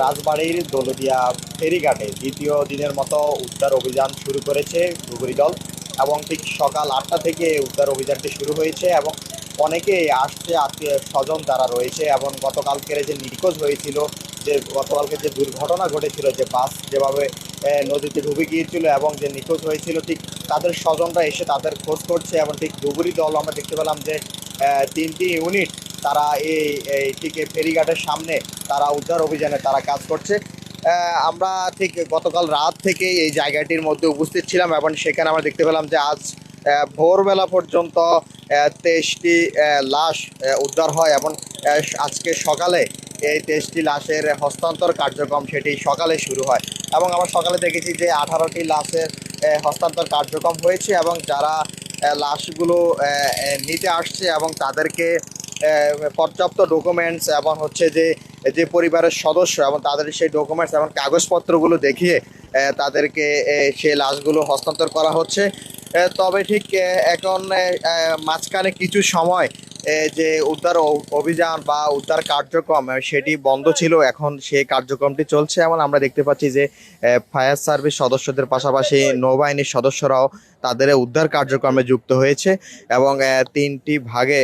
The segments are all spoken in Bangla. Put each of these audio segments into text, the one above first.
রাজবাড়ীর দৌলতদিয়া ফেরিঘাটে দ্বিতীয় দিনের মতো উদ্ধার অভিযান শুরু করেছে ডুবুরি দল এবং ঠিক সকাল 8টা থেকে উদ্ধার অভিযানটি শুরু হয়েছে এবং অনেকেই আসছে আত্মীয় স্বজন যারা রয়েছে এবং গতকালকের যে নিখোঁজ হয়েছিল, যে গতকালকে যে দুর্ঘটনা ঘটেছিল, যে বাস যেভাবে নদীতে ডুবে গিয়েছিল এবং যে নিখোঁজ হয়েছিল, ঠিক তাদের স্বজনরা এসে তাদের খোঁজ করছে এবং ঠিক ডুবুরি দল আমরা দেখতে পেলাম যে 3টি ইউনিট তারা এই ঠিক ফেরিঘাটের সামনে তারা উদ্ধার অভিযানে তারা কাজ করছে। আমরা ঠিক গতকাল রাত থেকে এই জায়গাটির মধ্যে উপস্থিত ছিলাম এবং সেখানে আমরা দেখতে পেলাম যে আজ ভোরবেলা পর্যন্ত 23টি লাশ উদ্ধার হয় এবং আজকে সকালে এই 23টি লাশের হস্তান্তর কার্যক্রম সেটি সকালে শুরু হয় এবং আমরা সকালে দেখেছি যে 18টি লাশের হস্তান্তর কার্যক্রম হয়েছে এবং যারা লাশগুলো নিতে আসছে এবং তাদেরকে পর্যাপ্ত ডকুমেন্টস এবং হচ্ছে যে যে পরিবারের সদস্য এবং তাদের সেই ডকুমেন্টস এবং কাগজপত্রগুলো দেখিয়ে তাদেরকে সেই লাশগুলো হস্তান্তর করা হচ্ছে। তবে ঠিক এখন মাঝখানে কিছু সময় যে উদ্ধার অভিযান বা উদ্ধার কার্যক্রম সেটি বন্ধ ছিল, এখন সেই কার্যক্রমটি চলছে এবং আমরা দেখতে পাচ্ছি যে ফায়ার সার্ভিস সদস্যদের পাশাপাশি নৌবাহিনীর সদস্যরাও তাদের উদ্ধার কার্যক্রমে যুক্ত হয়েছে এবং 3টি ভাগে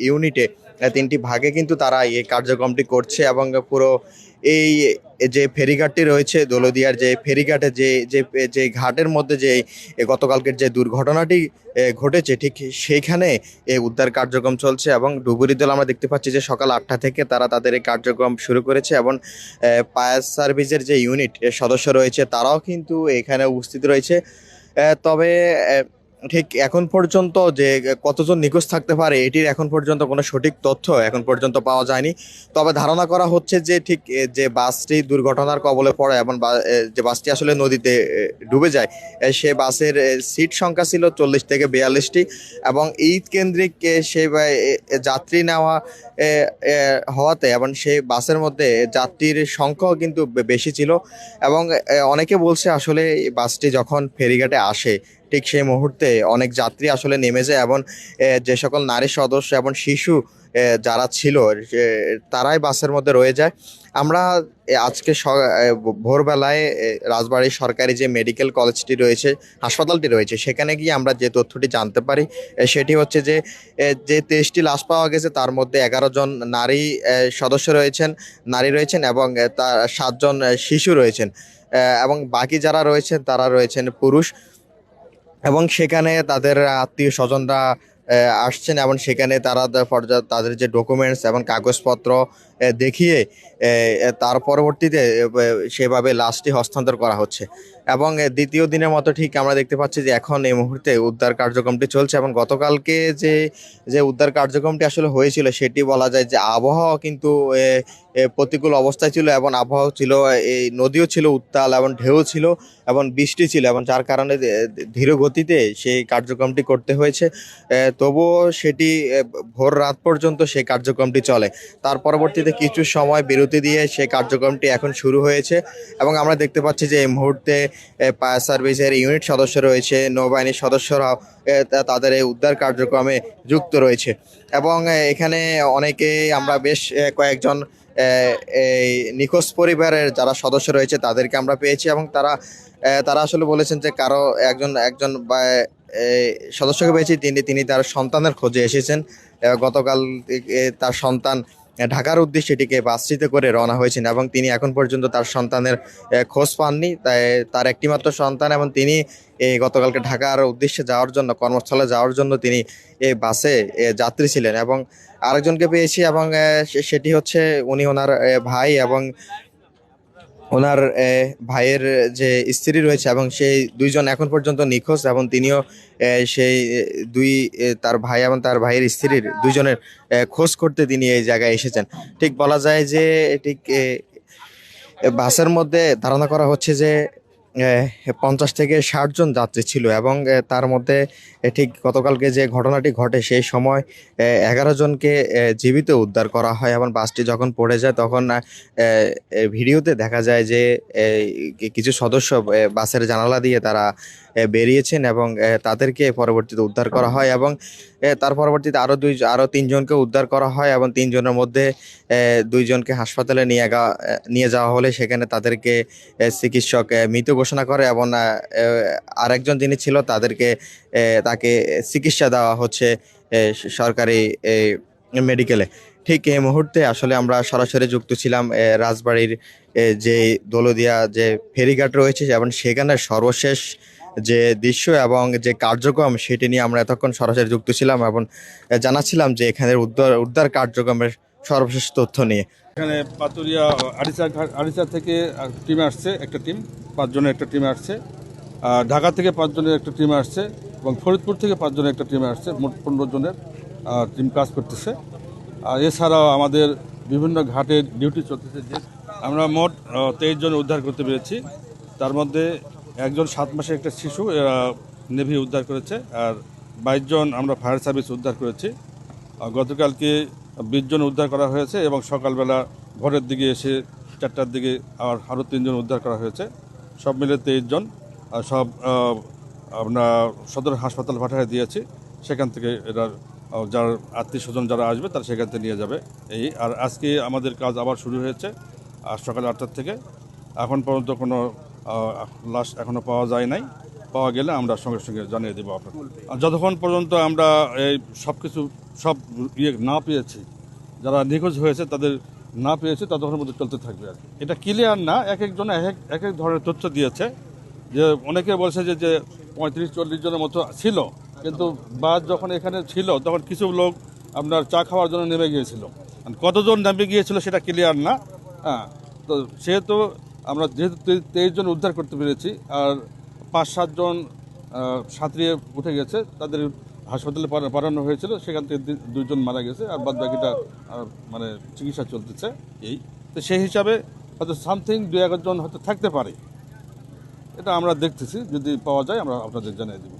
ইউনিটে 3টি ভাগে কিন্তু তারা এই কার্যক্রমটি করছে এবং পুরো এই যে ফেরিঘাটটি রয়েছে দৌলতদিয়ার যে ফেরিঘাটে যে যে যে ঘাটের মধ্যে যে গতকালকের যে দুর্ঘটনাটি ঘটেছে, ঠিক সেইখানে এই উদ্ধার কার্যক্রম চলছে এবং ডুবুরি দল আমরা দেখতে পাচ্ছি যে সকাল 8টা থেকে তারা তাদের এই কার্যক্রম শুরু করেছে এবং ফায়ার সার্ভিসের যে ইউনিট সদস্য রয়েছে তারাও কিন্তু এখানে উপস্থিত রয়েছে। তবে ঠিক এখন পর্যন্ত যে কতজন নিখোঁজ থাকতে পারে এটির এখন পর্যন্ত কোনো সঠিক তথ্য এখন পর্যন্ত পাওয়া যায়নি। তবে ধারণা করা হচ্ছে যে ঠিক যে বাসটি দুর্ঘটনার কবলে পড়ে এবং যে বাসটি আসলে নদীতে ডুবে যায়, সে বাসের সিট সংখ্যা ছিল 40 থেকে 42টি এবং ঈদ কেন্দ্রিক সে যাত্রী নেওয়া হওয়াতে এবং সেই বাসের মধ্যে যাত্রীর সংখ্যাও কিন্তু বেশি ছিল এবং অনেকে বলছে আসলে এই বাসটি যখন ফেরিঘাটে আসে ঠিক সেই মুহূর্তে অনেক যাত্রী আসলে নেমে যায় এবং যে সকল নারী সদস্য এবং শিশু যারা ছিল তারাই বাসের মধ্যে রয়ে যায়। আমরা আজকে ভোরবেলায় রাজবাড়ীর সরকারি যে মেডিকেল কলেজটি রয়েছে, হাসপাতালটি রয়েছে, সেখানে গিয়ে আমরা যে তথ্যটি জানতে পারি সেটি হচ্ছে যে যে 23টি লাশ পাওয়া গেছে তার মধ্যে 11 জন নারী সদস্য রয়েছেন, নারী রয়েছেন এবং তার 7 জন শিশু রয়েছেন এবং বাকি যারা রয়েছেন তারা রয়েছেন পুরুষ এবং সেখানে তাদের আত্মীয় স্বজনরা আসছেন এবং সেখানে তারা তাদের যে ডকুমেন্টস এবং কাগজপত্র দেখিয়ে তার পরবর্তীতে সেভাবে লাশটি হস্তান্তর করা হচ্ছে এবং দ্বিতীয় দিনের মতো ঠিক আমরা দেখতে পাচ্ছি যে এখন এই মুহূর্তে উদ্ধার কার্যক্রমটি চলছে এবং গতকালকে যে যে উদ্ধার কার্যক্রমটি আসলে হয়েছিল সেটি বলা যায় যে আবহাওয়া কিন্তু প্রতিকূল অবস্থায় ছিল এবং আবহাওয়া ছিল, এই নদীও ছিল উত্তাল এবং ঢেউ ছিল এবং বৃষ্টি ছিল এবং যার কারণে ধীর গতিতে সেই কার্যক্রমটি করতে হয়েছে। তবুও সেটি ভোর রাত পর্যন্ত সেই কার্যক্রমটি চলে, তার পরবর্তীতে কিছু সময় বিরতি দিয়ে সেই কার্যক্রমটি এখন শুরু হয়েছে এবং আমরা দেখতে পাচ্ছি যে এই মুহূর্তে ফায়ার সার্ভিসের ইউনিট সদস্য রয়েছে, নৌবাহিনীর সদস্যরাও তাদের এই উদ্ধার কার্যক্রমে যুক্ত রয়েছে এবং এখানে অনেকে আমরা বেশ কয়েকজন এই নিখোঁজ পরিবারের যারা সদস্য রয়েছে তাদেরকে আমরা পেয়েছি এবং তারা তারা আসলে বলেছেন যে কারো একজন একজন সদস্যকে পেয়েছি, তিনি তার সন্তানের খোঁজে এসেছেন। গতকাল তার সন্তান ঢাকার উদ্দেশ্যে এটিকে বাসটিতে করে রওনা হয়েছেন এবং তিনি এখন পর্যন্ত তার সন্তানের খোঁজ পাননি। তাই তার একটিমাত্র সন্তান এবং তিনি গতকালকে ঢাকার উদ্দেশ্যে যাওয়ার জন্য, কর্মস্থলে যাওয়ার জন্য তিনি এই বাসে যাত্রী ছিলেন এবং আরেকজনকে পেয়েছি এবং সেটি হচ্ছে উনি ওনার ভাই এবং ওনার ভাইয়ের যে স্ত্রী রয়েছে এবং সেই দুইজন এখন পর্যন্ত নিখোঁজ এবং তিনিও সেই তার ভাই এবং তার ভাইয়ের স্ত্রীর দুইজনের খোঁজ করতে তিনি এই জায়গায় এসেছেন। ঠিক বলা যায় যে ঠিক বাসের মধ্যে ধারণা করা হচ্ছে যে 50 থেকে 60 জন যাত্রী ছিল এবং তার মধ্যে ঠিক গতকালকে যে ঘটনাটি ঘটে সেই সময় 11 জনকে জীবিত উদ্ধার করা হয় এবং বাসটি যখন পড়ে যায় তখন ভিডিওতে দেখা যায় যে কিছু সদস্য বাসের জানালা দিয়ে তারা বেরিয়েছেন এবং তাদেরকে পরবর্তীতে উদ্ধার করা হয় এবং তার পরবর্তীতে আরো 3 জনকে উদ্ধার করা হয় এবং 3 জনের মধ্যে 2 জনকে হাসপাতালে নিয়ে যাওয়া হলে সেখানে তাদেরকে চিকিৎসক মৃত ঘোষণা করে এবং আরেকজন যিনি ছিল তাকে চিকিৎসা দেওয়া হচ্ছে সরকারি মেডিকেলে। ঠিক এই মুহূর্তে আসলে আমরা সরাসরি যুক্ত ছিলাম রাজবাড়ির যে দৌলতদিয়া যে ফেরিঘাট রয়েছে এবং সেখানে সর্বশেষ যে দৃশ্য এবং যে কার্যক্রম সেটি নিয়ে আমরা এতক্ষণ সরাসরি যুক্ত ছিলাম এবং জানাচ্ছিলাম যে এখানের উদ্ধার কার্যক্রমের সর্বশেষ তথ্য নিয়ে। এখানে পাতুরিয়া আরিচা থেকে টিম আসছে, একটা টিম 5 জনের একটা টিম আসছে, ঢাকা থেকে 5 জনের একটা টিম আসছে এবং ফরিদপুর থেকে 5 জনের একটা টিম আসছে। মোট 15 জনের টিম কাজ করতেছে। আর এছাড়াও আমাদের বিভিন্ন ঘাটের ডিউটি চলতেছে। যে আমরা মোট 23 জন উদ্ধার করতে পেরেছি। তার মধ্যে একজন 7 মাসের একটা শিশু নেভি উদ্ধার করেছে, আর 22 জন আমরা ফায়ার সার্ভিস উদ্ধার করেছি। গতকালকে 20 জন উদ্ধার করা হয়েছে এবং সকালবেলা ভোরের দিকে এসে 4টার দিকে আরও 3 জন উদ্ধার করা হয়েছে। সব মিলে 23 জন। সব আমরা সদর হাসপাতাল পাঠিয়ে দিয়েছি। সেখান থেকে এরা যার আত্মীয় স্বজন যারা আসবে তারা সেখান থেকে নিয়ে যাবে। আর আজকে আমাদের কাজ আবার শুরু হয়েছে সকাল 8টার থেকে। এখন পর্যন্ত কোনো লাশ এখনও পাওয়া যায় নাই। পাওয়া গেলে আমরা সঙ্গে সঙ্গে জানিয়ে দেবো আপনাকে। যতক্ষণ পর্যন্ত আমরা এই সব না পেয়েছি, যারা নিখোঁজ হয়েছে তাদের না পেয়েছি, ততক্ষণ মধ্যে চলতে থাকবে আর কি। এটা ক্লিয়ার না, এক একজন এক এক ধরনের তথ্য দিয়েছে। যে অনেকে বলছে যে 35-40 জনের মতো ছিল, কিন্তু বাস যখন এখানে ছিল তখন কিছু লোক আপনার চা খাওয়ার জন্য নেমে গিয়েছিল। কতজন নেমে গিয়েছিল সেটা ক্লিয়ার না। হ্যাঁ, তো সেহেতু আমরা যেহেতু 23 জন উদ্ধার করতে পেরেছি, আর 5-7 জন সাঁতরিয়ে উঠে গেছে, তাদের হাসপাতালে পাঠানো হয়েছিল। সেখান থেকে 2 জন মারা গেছে, আর বাদ বাকিটা মানে চিকিৎসা চলতেছে। তো সেই হিসাবে হয়তো সামথিং 2-1 জন হয়তো থাকতে পারে। এটা আমরা দেখতেছি, যদি পাওয়া যায় আমরা আপনাদের জানিয়ে দেব।